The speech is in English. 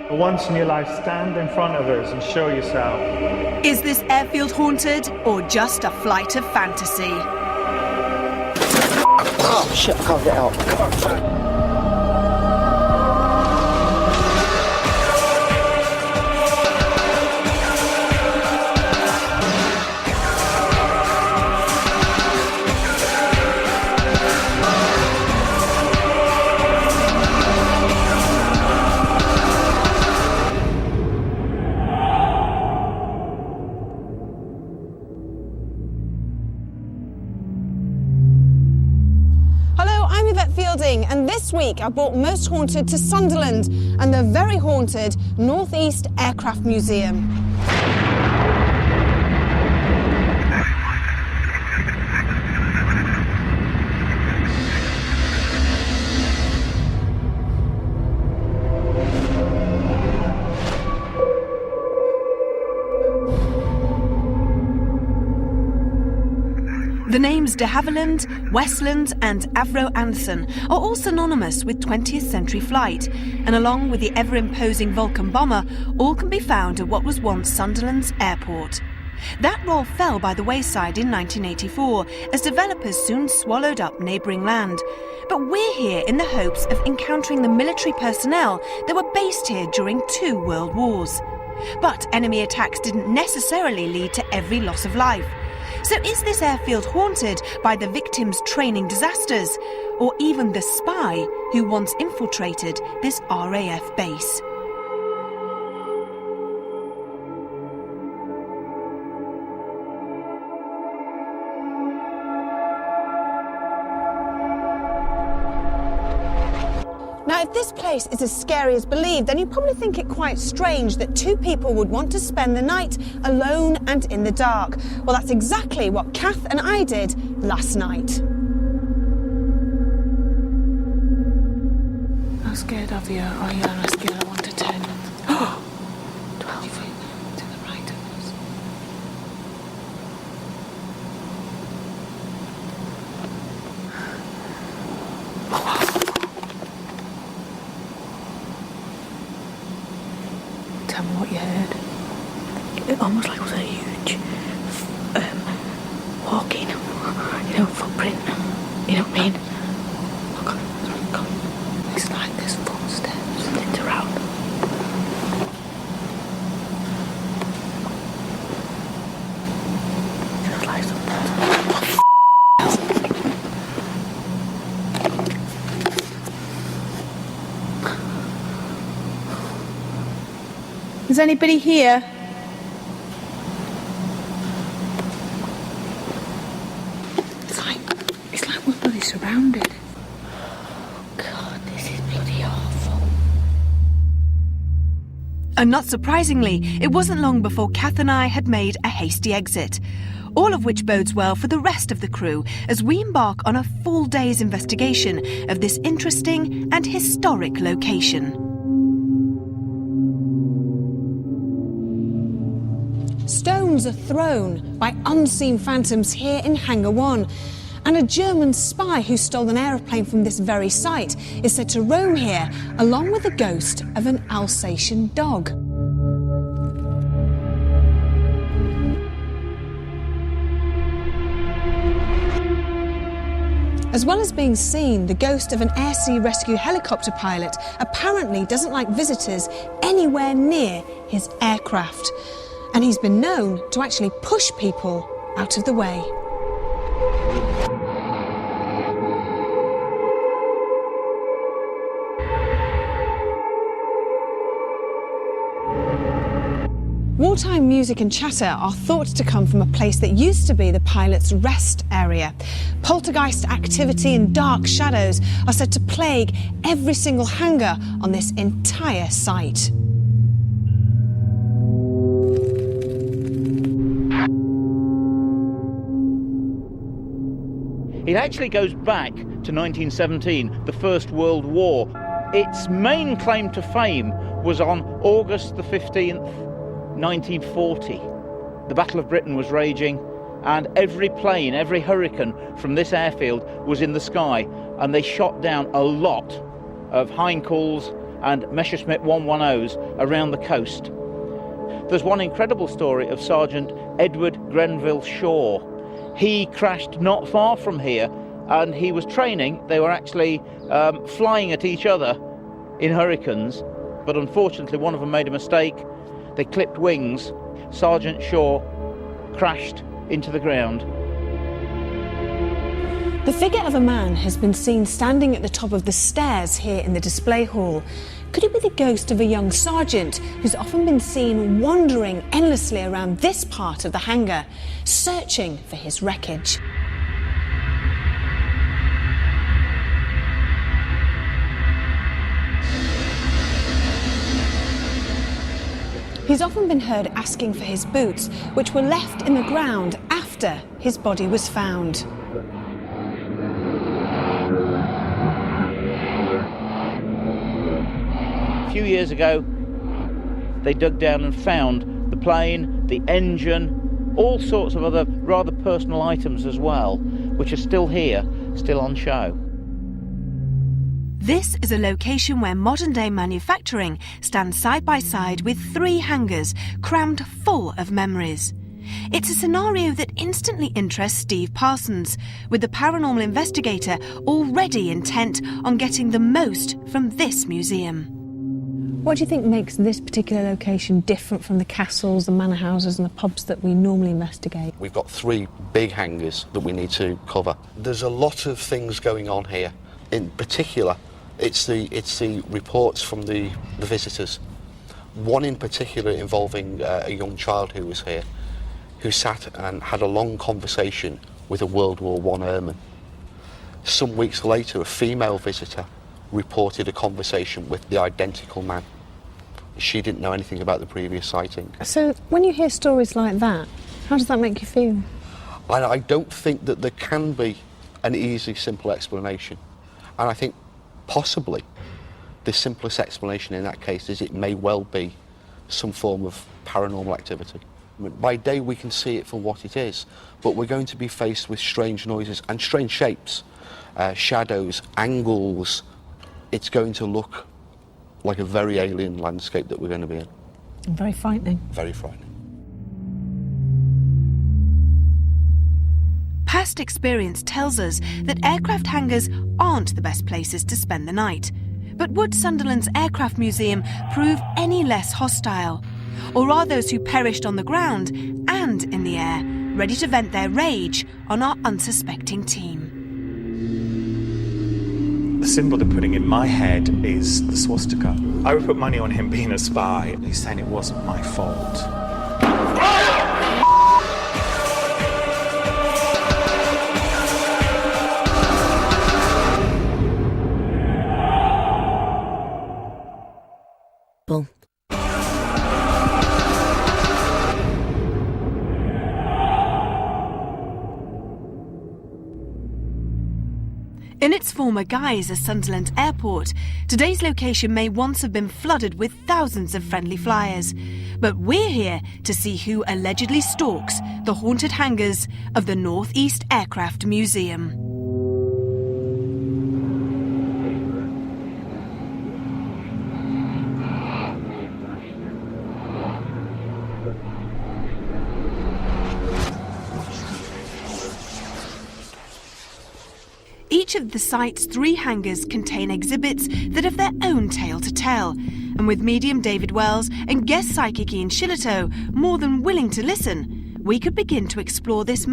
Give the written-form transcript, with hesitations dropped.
For once in your life, stand in front of us and show yourself. Is this airfield haunted or just a flight of fantasy? Oh shit, I can't get out. And this week I brought Most Haunted to Sunderland and the very haunted North East Aircraft Museum. The names de Havilland, Westland and Avro Anson are all synonymous with 20th century flight, and along with the ever-imposing Vulcan bomber, all can be found at what was once Sunderland's airport. That role fell by the wayside in 1984 as developers soon swallowed up neighbouring land. But we're here in the hopes of encountering the military personnel that were based here during 2 world wars. But enemy attacks didn't necessarily lead to every loss of life. So is this airfield haunted by the victims' training disasters, or even the spy who once infiltrated this RAF base? Now, if this place is as scary as believed, then you probably think it quite strange that 2 people would want to spend the night alone and in the dark. Well, that's exactly what Kath and I did last night. How scared of you are you on a scale of 1 to 10? 12 feet to the right of us. Tell me what you heard. It almost like it was a huge walking, footprint. You know what I mean? Oh God. It's like there's footsteps. Something's around. Feels like something. Is anybody here? It's like we're bloody surrounded. God, this is bloody awful. And not surprisingly, it wasn't long before Kath and I had made a hasty exit. All of which bodes well for the rest of the crew as we embark on a full day's investigation of this interesting and historic location. Stones are thrown by unseen phantoms here in Hangar 1. And a German spy who stole an aeroplane from this very site is said to roam here along with the ghost of an Alsatian dog. As well as being seen, the ghost of an air sea rescue helicopter pilot apparently doesn't like visitors anywhere near his aircraft. And he's been known to actually push people out of the way. Wartime music and chatter are thought to come from a place that used to be the pilot's rest area. Poltergeist activity and dark shadows are said to plague every single hangar on this entire site. It actually goes back to 1917, the First World War. Its main claim to fame was on August the 15th, 1940. The Battle of Britain was raging, and every plane, every Hurricane from this airfield was in the sky, and they shot down a lot of Heinkel's and Messerschmitt 110s around the coast. There's one incredible story of Sergeant Edward Grenville Shaw. He crashed not far from here, and he was training. They were actually flying at each other in Hurricanes, but unfortunately one of them made a mistake. They clipped wings. Sergeant Shaw crashed into the ground. The figure of a man has been seen standing at the top of the stairs here in the display hall. Could it be the ghost of a young sergeant who's often been seen wandering endlessly around this part of the hangar, searching for his wreckage? He's often been heard asking for his boots, which were left in the ground after his body was found. A few years ago, they dug down and found the plane, the engine, all sorts of other rather personal items as well, which are still here, still on show. This is a location where modern-day manufacturing stands side by side with 3 hangars crammed full of memories. It's a scenario that instantly interests Steve Parsons, with the paranormal investigator already intent on getting the most from this museum. What do you think makes this particular location different from the castles, the manor houses and the pubs that we normally investigate? We've got 3 big hangars that we need to cover. There's a lot of things going on here. In particular, it's the reports from the visitors. One in particular involving a young child who was here, who sat and had a long conversation with a World War I airman. Some weeks later, a female visitor reported a conversation with the identical man. She didn't know anything about the previous sighting. So when you hear stories like that, how does that make you feel? I don't think that there can be an easy, simple explanation. And I think possibly the simplest explanation in that case is it may well be some form of paranormal activity. By day we can see it for what it is, but we're going to be faced with strange noises and strange shapes, shadows, angles. It's going to look like a very alien landscape that we're going to be in. Very frightening. Very frightening. Past experience tells us that aircraft hangars aren't the best places to spend the night. But would Sunderland's Aircraft Museum prove any less hostile? Or are those who perished on the ground and in the air ready to vent their rage on our unsuspecting team? The symbol they're putting in my head is the swastika. I would put money on him being a spy. He's saying it wasn't my fault. Boom. In its former guise as Sunderland Airport, today's location may once have been flooded with thousands of friendly flyers. But we're here to see who allegedly stalks the haunted hangars of the North East Aircraft Museum. Each of the site's 3 hangars contain exhibits that have their own tale to tell. And with medium David Wells and guest psychic Ian Shillito more than willing to listen, we could begin to explore this